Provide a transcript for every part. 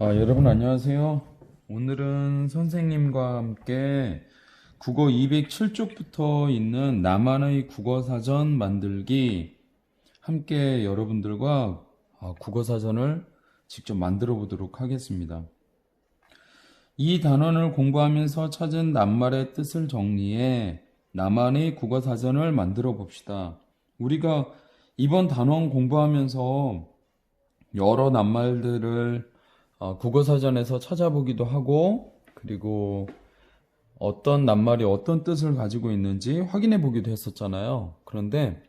여러분 안녕하세요. 오늘은 선생님과 함께 국어 207쪽부터 있는 나만의 국어사전 만들기 함께 여러분들과 국어사전을 직접 만들어 보도록 하겠습니다. 이 단원을 공부하면서 찾은 낱말의 뜻을 정리해 나만의 국어사전을 만들어 봅시다. 우리가 이번 단원 공부하면서 여러 낱말들을 국어사전에서 찾아보기도 하고, 그리고 어떤 낱말이 어떤 뜻을 가지고 있는지 확인해 보기도 했었잖아요. 그런데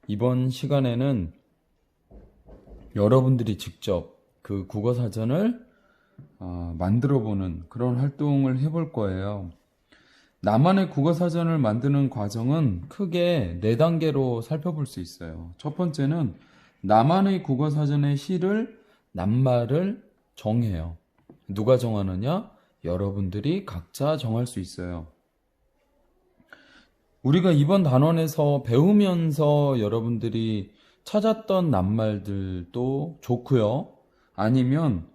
이번 시간에는 여러분들이 직접 그 국어사전을 만들어 보는 그런 활동을 해볼 거예요. 나만의 국어사전을 만드는 과정은 크게 4단계로 살펴볼 수 있어요. 첫 번째는 나만의 국어사전의 시를, 낱말을 정해요. 누가 정하느냐? 여러분들이 각자 정할 수 있어요. 우리가 이번 단원에서 배우면서 여러분들이 찾았던 낱말들도 좋고요. 아니면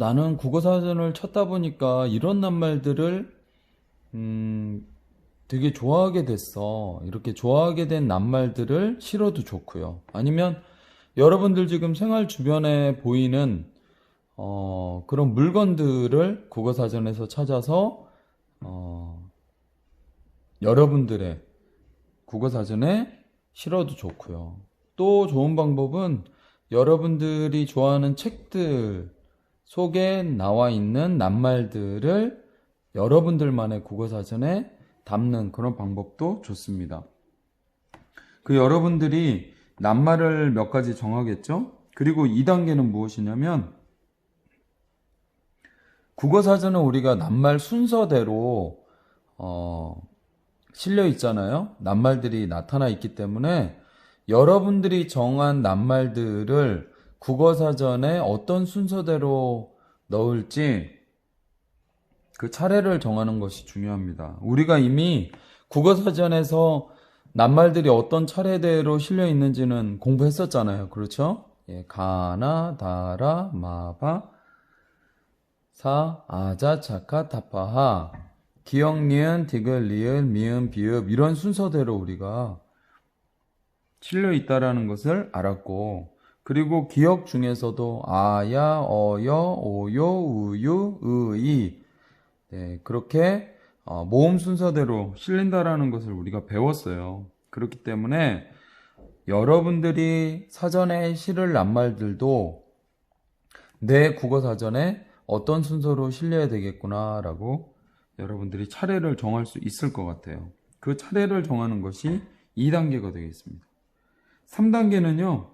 나는 국어사전을 찾다 보니까 이런 낱말들을 되게 좋아하게 됐어. 이렇게 좋아하게 된 낱말들을 실어도 좋고요. 아니면 여러분들 지금 생활 주변에 보이는 그런 물건들을 국어사전에서 찾아서 여러분들의 국어사전에 실어도 좋고요. 또 좋은 방법은 여러분들이 좋아하는 책들 속에 나와 있는 낱말들을 여러분들만의 국어사전에 담는 그런 방법도 좋습니다. 그 여러분들이 낱말을 몇 가지 정하겠죠? 그리고 2단계는 무엇이냐면 국어사전은 우리가 낱말 순서대로 실려 있잖아요. 낱말들이 나타나 있기 때문에 여러분들이 정한 낱말들을 국어사전에 어떤 순서대로 넣을지 그 차례를 정하는 것이 중요합니다. 우리가 이미 국어사전에서 낱말들이 어떤 차례대로 실려 있는지는 공부했었잖아요. 그렇죠? 가나, 다라, 마바, 사, 아자, 차카, 타파하, 기역, 니은, 디귿, 리을, 미음, 비읍 이런 순서대로 우리가 실려 있다라는 것을 알았고, 그리고 기역 중에서도 아야, 어여, 오요, 우유, 의이 그렇게 모음 순서대로 실린다라는 것을 우리가 배웠어요. 그렇기 때문에 여러분들이 사전에 실을 낱말들도 내 국어사전에 어떤 순서로 실려야 되겠구나라고 여러분들이 차례를 정할 수 있을 것 같아요. 그 차례를 정하는 것이 2단계가 되겠습니다. 3단계는요.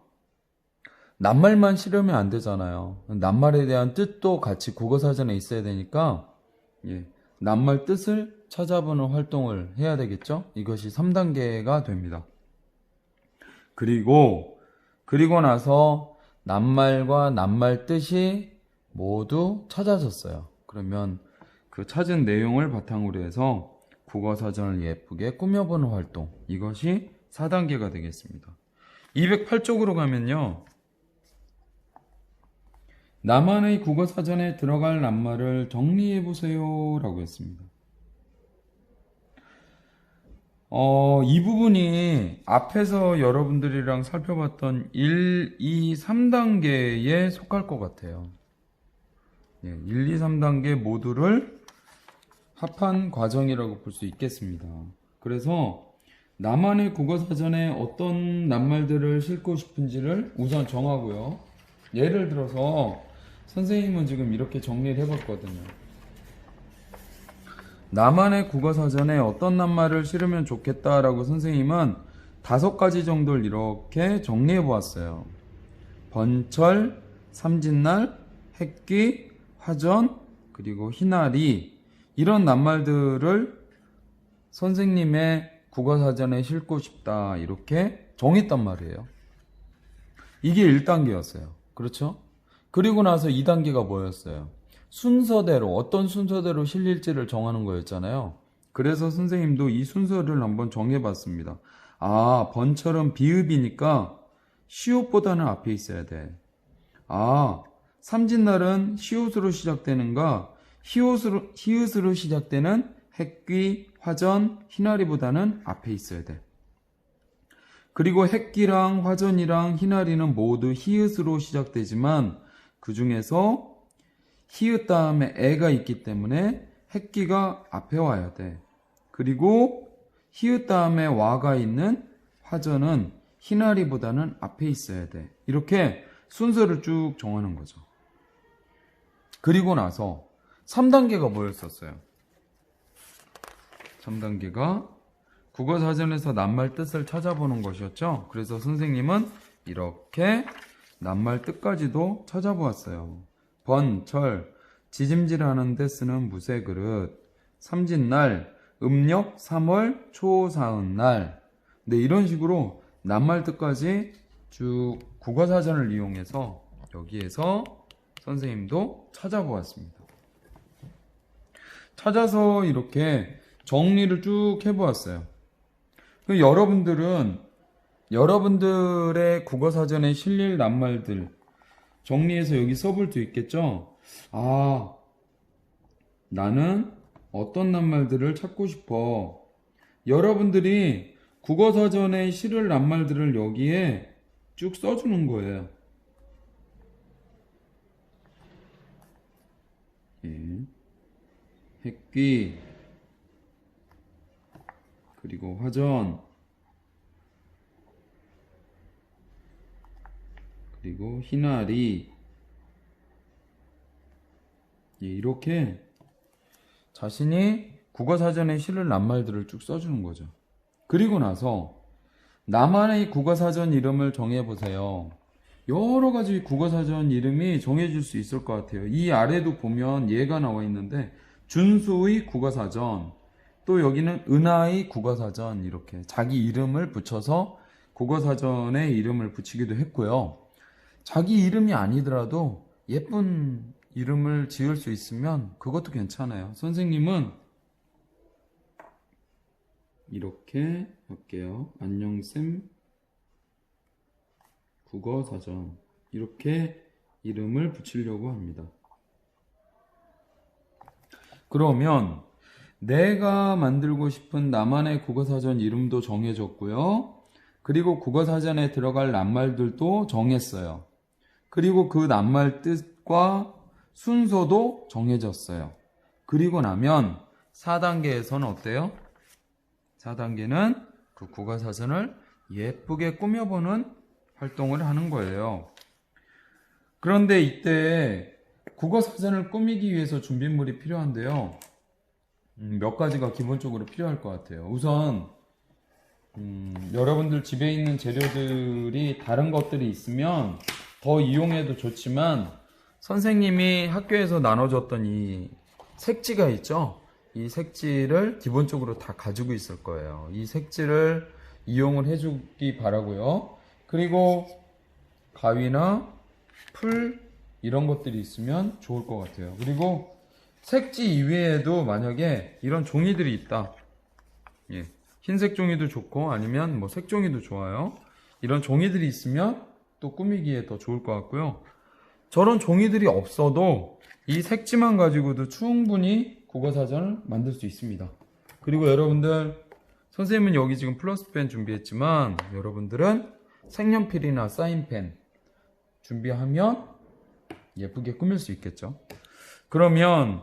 낱말만 실으면 안 되잖아요. 낱말에 대한 뜻도 같이 국어사전에 있어야 되니까 낱말 뜻을 찾아보는 활동을 해야 되겠죠? 이것이 3단계가 됩니다. 그리고 나서 낱말과 낱말 뜻이 모두 찾아졌어요. 그러면 그 찾은 내용을 바탕으로 해서 국어사전을 예쁘게 꾸며보는 활동, 이것이 4단계가 되겠습니다. 208쪽으로 가면요. 나만의 국어사전에 들어갈 낱말을 정리해보세요 라고 했습니다. 이 부분이 앞에서 여러분들이랑 살펴봤던 1, 2, 3단계에 속할 것 같아요. 1, 2, 3단계 모두를 합한 과정이라고 볼 수 있겠습니다. 그래서 나만의 국어사전에 어떤 낱말들을 싣고 싶은지를 우선 정하고요. 예를 들어서 선생님은 지금 이렇게 정리를 해봤거든요. 나만의 국어사전에 어떤 낱말을 실으면 좋겠다라고 선생님은 5가지 정도를 이렇게 정리해 보았어요. 번철, 삼진날, 핵귀, 화전, 그리고 희나리, 이런 낱말들을 선생님의 국어사전에 싣고 싶다 이렇게 정했단 말이에요. 이게 1단계였어요. 그렇죠? 그리고 나서 2단계가 뭐였어요? 순서대로, 어떤 순서대로 실릴지를 정하는 거였잖아요. 그래서 선생님도 이 순서를 한번 정해봤습니다. 번철은 비읍이니까 시옷보다는 앞에 있어야 돼. 삼진날은 시옷으로 시작되는가 히읗으로 시작되는 핵귀, 화전, 희나리보다는 앞에 있어야 돼. 그리고 핵귀랑 화전이랑 희나리는 모두 히읗으로 시작되지만 그 중에서 히읗 다음에 애가 있기 때문에 핵귀가 앞에 와야 돼. 그리고 히읗 다음에 와가 있는 화전은 희나리보다는 앞에 있어야 돼. 이렇게 순서를 쭉 정하는 거죠. 그리고 나서 3단계가 뭐였었어요? 3단계가 국어사전에서 낱말 뜻을 찾아보는 것이었죠. 그래서 선생님은 이렇게 낱말 뜻까지도 찾아보았어요. 번, 철, 지짐질하는 데 쓰는 무쇠그릇, 삼진날, 음력 3월 초사흔날. 네, 이런 식으로 낱말 뜻까지 쭉 국어사전을 이용해서 여기에서 선생님도 찾아보았습니다. 찾아서 이렇게 정리를 쭉 해보았어요. 여러분들은 여러분들의 국어사전에 실릴 낱말들 정리해서 여기 써볼 수 있겠죠? 아, 나는 어떤 낱말들을 찾고 싶어. 여러분들이 국어사전에 실을 낱말들을 여기에 쭉 써주는 거예요. 예. 핵귀, 그리고 화전, 그리고 희나리. 예, 이렇게 자신이 국어사전에 실을 낱말들을 쭉 써주는 거죠. 그리고 나서 나만의 국어사전 이름을 정해보세요. 여러 가지 국어사전 이름이 정해질 수 있을 것 같아요. 이 아래도 보면 얘가 나와 있는데 준수의 국어사전, 또 여기는 은하의 국어사전, 이렇게 자기 이름을 붙여서 국어사전에 이름을 붙이기도 했고요. 자기 이름이 아니더라도 예쁜 이름을 지을 수 있으면 그것도 괜찮아요. 선생님은 이렇게 할게요. 안녕쌤 국어사전, 이렇게 이름을 붙이려고 합니다. 그러면 내가 만들고 싶은 나만의 국어사전 이름도 정해졌고요. 그리고 국어사전에 들어갈 낱말들도 정했어요. 그리고 그 낱말 뜻과 순서도 정해졌어요. 그리고 나면 4단계에서는 어때요? 4단계는 그 국어사전을 예쁘게 꾸며보는 활동을 하는 거예요. 그런데 이때 국어사전을 꾸미기 위해서 준비물이 필요한데요. 몇 가지가 기본적으로 필요할 것 같아요. 우선 여러분들 집에 있는 재료들이 다른 것들이 있으면 더 이용해도 좋지만 선생님이 학교에서 나눠줬던 이 색지가 있죠? 이 색지를 기본적으로 다 가지고 있을 거예요. 이 색지를 이용을 해주기 바라고요. 그리고 가위나 풀 이런 것들이 있으면 좋을 것 같아요. 그리고 색지 이외에도 만약에 이런 종이들이 있다. 예, 흰색 종이도 좋고 아니면 뭐 색종이도 좋아요. 이런 종이들이 있으면 또 꾸미기에 더 좋을 것 같고요. 저런 종이들이 없어도 이 색지만 가지고도 충분히 국어사전을 만들 수 있습니다. 그리고 여러분들, 선생님은 여기 지금 플러스펜 준비했지만 여러분들은 색연필이나 사인펜 준비하면 예쁘게 꾸밀 수 있겠죠. 그러면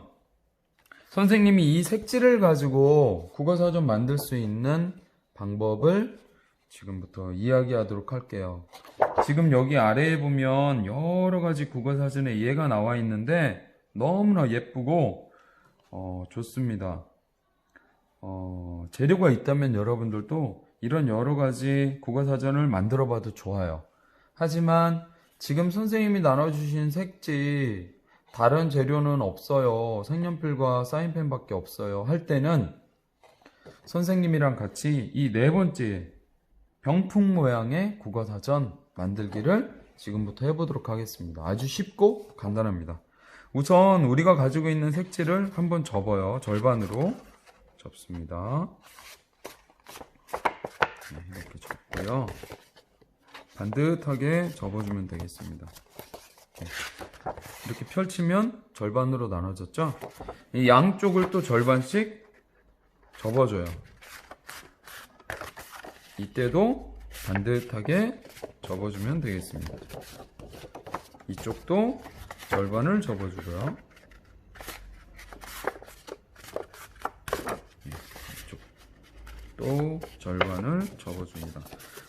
선생님이 이 색지를 가지고 국어사전 만들 수 있는 방법을 지금부터 이야기하도록 할게요. 지금 여기 아래에 보면 여러 가지 국어사전에 얘가 나와 있는데 너무나 예쁘고 좋습니다. 재료가 있다면 여러분들도 이런 여러 가지 국어사전을 만들어 봐도 좋아요. 하지만 지금 선생님이 나눠주신 색지 다른 재료는 없어요. 색연필과 사인펜 밖에 없어요. 할 때는 선생님이랑 같이 이 네 번째 병풍 모양의 국어사전 만들기를 지금부터 해보도록 하겠습니다. 아주 쉽고 간단합니다. 우선 우리가 가지고 있는 색지를 한번 접어요. 절반으로 접습니다. 네, 이렇게 접고요. 반듯하게 접어주면 되겠습니다. 네. 이렇게 펼치면 절반으로 나눠졌죠? 이 양쪽을 또 절반씩 접어줘요. 이때도 반듯하게 접어주면 되겠습니다. 이쪽도 절반을 접어주고요. 이쪽도 절반을 접어줍니다.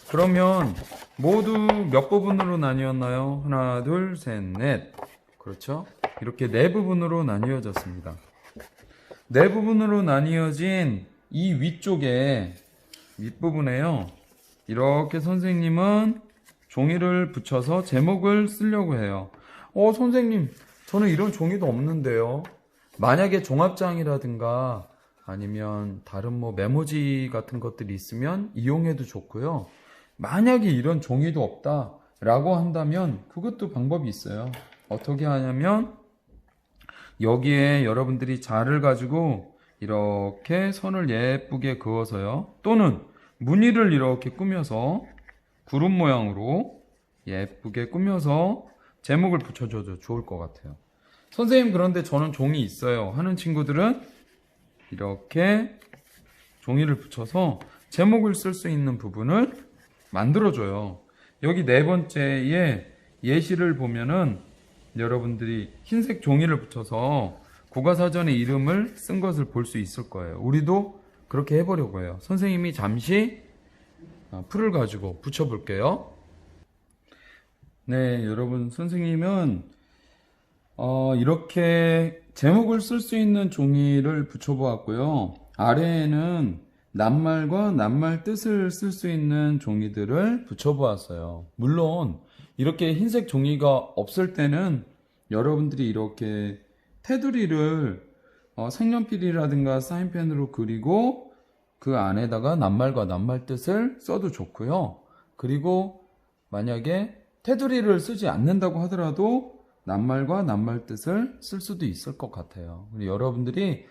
그러면 모두 몇 부분으로 나뉘었나요? 하나, 둘, 셋, 넷. 그렇죠? 이렇게 네 부분으로 나뉘어졌습니다. 네 부분으로 나뉘어진 이 위쪽에, 윗부분에요, 이렇게 선생님은 종이를 붙여서 제목을 쓰려고 해요. 선생님, 저는 이런 종이도 없는데요. 만약에 종합장이라든가 아니면 다른 뭐 메모지 같은 것들이 있으면 이용해도 좋고요. 만약에 이런 종이도 없다 라고 한다면 그것도 방법이 있어요. 어떻게 하냐면 여기에 여러분들이 자를 가지고 이렇게 선을 예쁘게 그어서요, 또는 무늬를 이렇게 꾸며서 구름 모양으로 예쁘게 꾸며서 제목을 붙여줘도 좋을 것 같아요. 선생님, 그런데 저는 종이 있어요 하는 친구들은 이렇게 종이를 붙여서 제목을 쓸 수 있는 부분을 만들어줘요. 여기 네 번째에 예시를 보면은 여러분들이 흰색 종이를 붙여서 국어사전에 이름을 쓴 것을 볼 수 있을 거예요. 우리도 그렇게 해보려고 해요. 선생님이 잠시 풀을 가지고 붙여볼게요. 네, 여러분, 선생님은 이렇게 제목을 쓸 수 있는 종이를 붙여보았고요. 아래에는 낱말과 낱말 뜻을 쓸 수 있는 종이들을 붙여보았어요. 물론 이렇게 흰색 종이가 없을 때는 여러분들이 이렇게 테두리를 색연필이라든가 사인펜으로 그리고 그 안에다가 낱말과 낱말 뜻을 써도 좋고요. 그리고 만약에 테두리를 쓰지 않는다고 하더라도 낱말과 낱말 뜻을 쓸 수도 있을 것 같아요. 여러분들이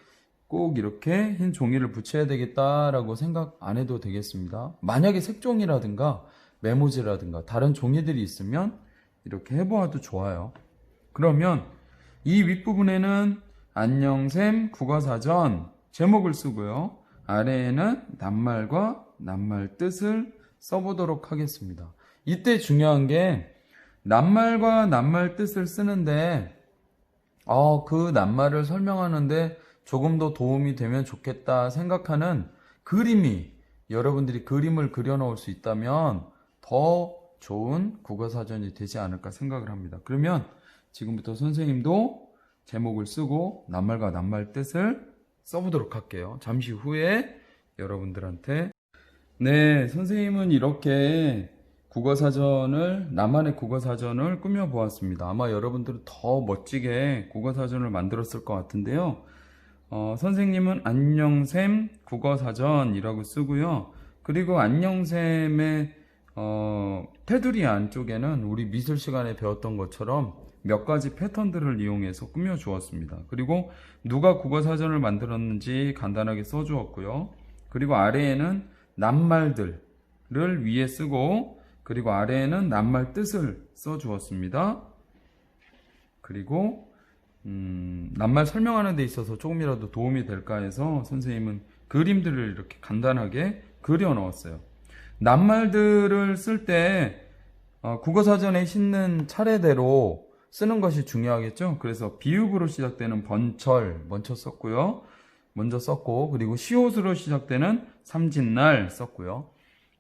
꼭 이렇게 흰 종이를 붙여야 되겠다라고 생각 안 해도 되겠습니다. 만약에 색종이라든가 메모지라든가 다른 종이들이 있으면 이렇게 해보아도 좋아요. 그러면 이 윗부분에는 안녕샘 국어사전 제목을 쓰고요. 아래에는 낱말과 낱말 뜻을 써보도록 하겠습니다. 이때 중요한 게 낱말과 낱말 뜻을 쓰는데 그 낱말을 설명하는데 조금 더 도움이 되면 좋겠다 생각하는 그림이, 여러분들이 그림을 그려놓을 수 있다면 더 좋은 국어사전이 되지 않을까 생각을 합니다. 그러면 지금부터 선생님도 제목을 쓰고 낱말과 낱말 뜻을 써보도록 할게요. 잠시 후에 여러분들한테. 네, 선생님은 이렇게 나만의 국어사전을 꾸며보았습니다. 아마 여러분들은 더 멋지게 국어사전을 만들었을 것 같은데요. 선생님은 안녕샘 국어사전이라고 쓰고요. 그리고 안녕샘의 테두리 안쪽에는 우리 미술 시간에 배웠던 것처럼 몇 가지 패턴들을 이용해서 꾸며주었습니다. 그리고 누가 국어사전을 만들었는지 간단하게 써주었고요. 그리고 아래에는 낱말들을 위에 쓰고, 그리고 아래에는 낱말 뜻을 써주었습니다. 그리고 낱말 설명하는 데 있어서 조금이라도 도움이 될까 해서 선생님은 그림들을 이렇게 간단하게 그려 넣었어요. 낱말들을 쓸 때 국어사전에 싣는 차례대로 쓰는 것이 중요하겠죠. 그래서 비읍으로 시작되는 번철 먼저 썼고, 그리고 시옷으로 시작되는 삼진날 썼고요.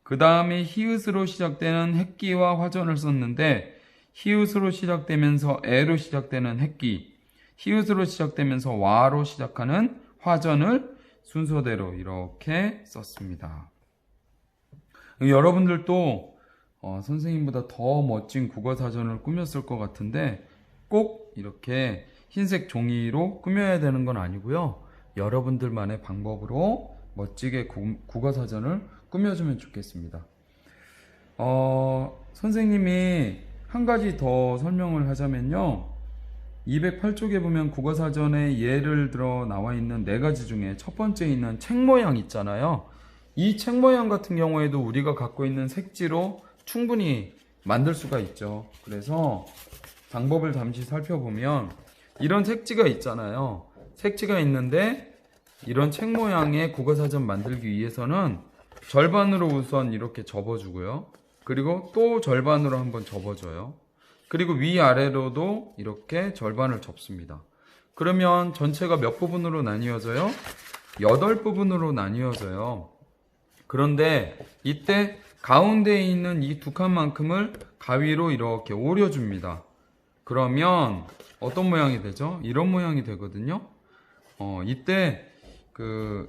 그 다음에 히읗으로 시작되는 핵기와 화전을 썼는데, 히읗으로 시작되면서 애로 시작되는 핵기, 히읗으로 시작되면서 와로 시작하는 화전을 순서대로 이렇게 썼습니다. 여러분들도 선생님보다 더 멋진 국어사전을 꾸몄을 것 같은데 꼭 이렇게 흰색 종이로 꾸며야 되는 건 아니고요. 여러분들만의 방법으로 멋지게 국어사전을 꾸며주면 좋겠습니다. 선생님이 한 가지 더 설명을 하자면요. 208쪽에 보면 국어사전에 예를 들어 나와 있는 네 가지 중에 첫 번째 있는 책 모양 있잖아요. 이 책 모양 같은 경우에도 우리가 갖고 있는 색지로 충분히 만들 수가 있죠. 그래서 방법을 잠시 살펴보면 이런 색지가 있잖아요. 색지가 있는데 이런 책 모양의 국어사전 만들기 위해서는 절반으로 우선 이렇게 접어주고요. 그리고 또 절반으로 한번 접어줘요. 그리고 위아래로도 이렇게 절반을 접습니다. 그러면 전체가 몇 부분으로 나뉘어져요? 8부분으로 나뉘어져요. 그런데 이때 가운데에 있는 이 두 칸만큼을 가위로 이렇게 오려줍니다. 그러면 어떤 모양이 되죠? 이런 모양이 되거든요. 이때 그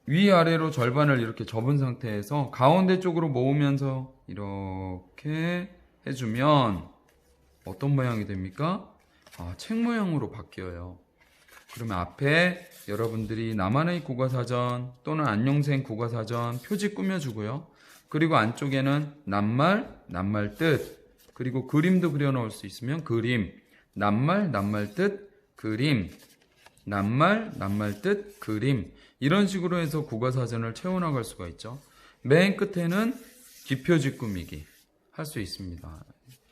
위아래로 절반을 이렇게 접은 상태에서 가운데 쪽으로 모으면서 이렇게 해주면 어떤 모양이 됩니까? 책 모양으로 바뀌어요. 그러면 앞에 여러분들이 나만의 국어사전 또는 안녕생 국어사전 표지 꾸며주고요. 그리고 안쪽에는 낱말, 낱말 뜻, 그리고 그림도 그려놓을 수 있으면 그림, 낱말, 낱말 뜻, 그림, 낱말, 낱말 뜻, 그림, 이런 식으로 해서 국어사전을 채워나갈 수가 있죠. 맨 끝에는 기표지 꾸미기 할 수 있습니다.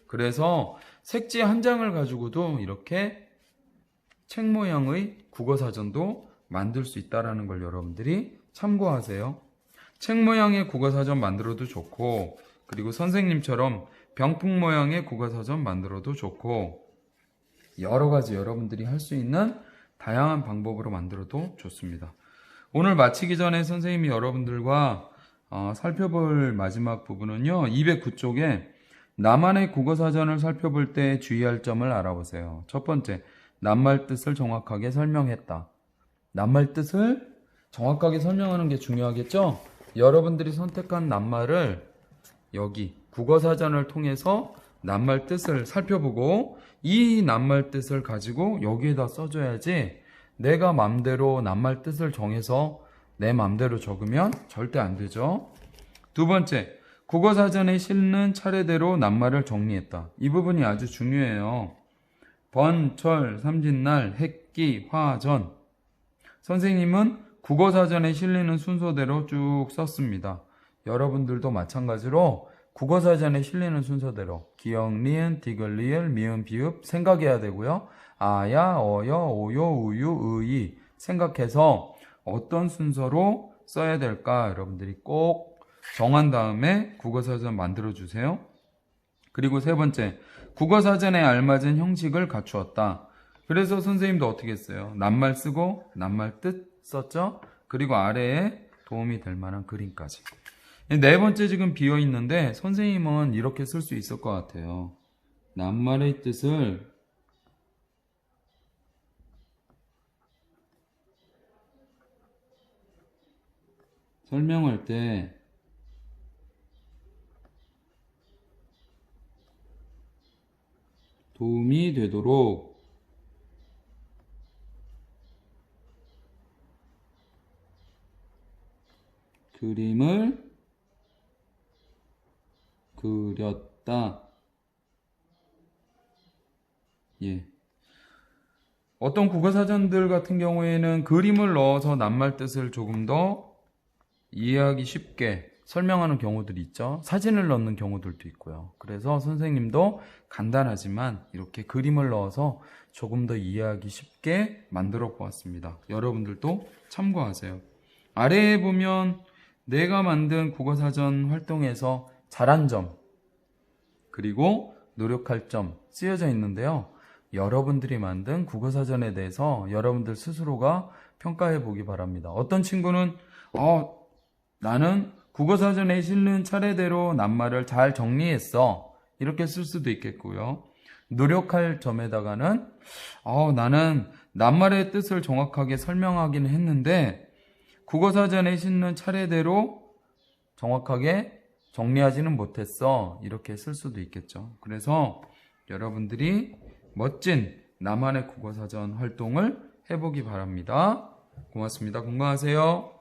그래서 색지 한 장을 가지고도 이렇게 책 모양의 국어사전도 만들 수 있다는 걸 여러분들이 참고하세요. 책 모양의 국어사전 만들어도 좋고, 그리고 선생님처럼 병풍 모양의 국어사전 만들어도 좋고, 여러 가지 여러분들이 할 수 있는 다양한 방법으로 만들어도 좋습니다. 오늘 마치기 전에 선생님이 여러분들과 살펴볼 마지막 부분은요, 209쪽에 나만의 국어사전을 살펴볼 때 주의할 점을 알아보세요. 첫 번째, 낱말 뜻을 정확하게 설명했다. 낱말 뜻을 정확하게 설명하는 게 중요하겠죠? 여러분들이 선택한 낱말을 여기 국어사전을 통해서 낱말 뜻을 살펴보고 이 낱말 뜻을 가지고 여기에다 써줘야지 내가 맘대로 낱말 뜻을 정해서 내 맘대로 적으면 절대 안 되죠. 두 번째, 국어사전에 실는 차례대로 낱말을 정리했다. 이 부분이 아주 중요해요. 번, 철, 삼진날, 핵기, 화전. 선생님은 국어사전에 실리는 순서대로 쭉 썼습니다. 여러분들도 마찬가지로 국어사전에 실리는 순서대로 기역, 리은, 디귿, 리을, 미음, 비읍 생각해야 되고요. 아야, 어여, 오요, 우유, 의이 생각해서 어떤 순서로 써야 될까 여러분들이 꼭 정한 다음에 국어사전 만들어 주세요. 그리고 세 번째, 국어사전에 알맞은 형식을 갖추었다. 그래서 선생님도 어떻게 했어요? 낱말 쓰고 낱말 뜻 썼죠? 그리고 아래에 도움이 될 만한 그림까지. 네 번째 지금 비어 있는데 선생님은 이렇게 쓸 수 있을 것 같아요. 낱말의 뜻을 설명할 때 도움이 되도록 그림을 그렸다. 예. 어떤 국어사전들 같은 경우에는 그림을 넣어서 낱말 뜻을 조금 더 이해하기 쉽게 설명하는 경우들이 있죠. 사진을 넣는 경우들도 있고요. 그래서 선생님도 간단하지만 이렇게 그림을 넣어서 조금 더 이해하기 쉽게 만들어 보았습니다. 여러분들도 참고하세요. 아래에 보면 내가 만든 국어사전 활동에서 잘한 점 그리고 노력할 점 쓰여져 있는데요. 여러분들이 만든 국어사전에 대해서 여러분들 스스로가 평가해 보기 바랍니다. 어떤 친구는 나는 국어사전에 실는 차례대로 낱말을 잘 정리했어 이렇게 쓸 수도 있겠고요. 노력할 점에다가는 나는 낱말의 뜻을 정확하게 설명하기는 했는데 국어사전에 실는 차례대로 정확하게 정리하지는 못했어 이렇게 쓸 수도 있겠죠. 그래서 여러분들이 멋진 나만의 국어사전 활동을 해보기 바랍니다. 고맙습니다. 건강하세요.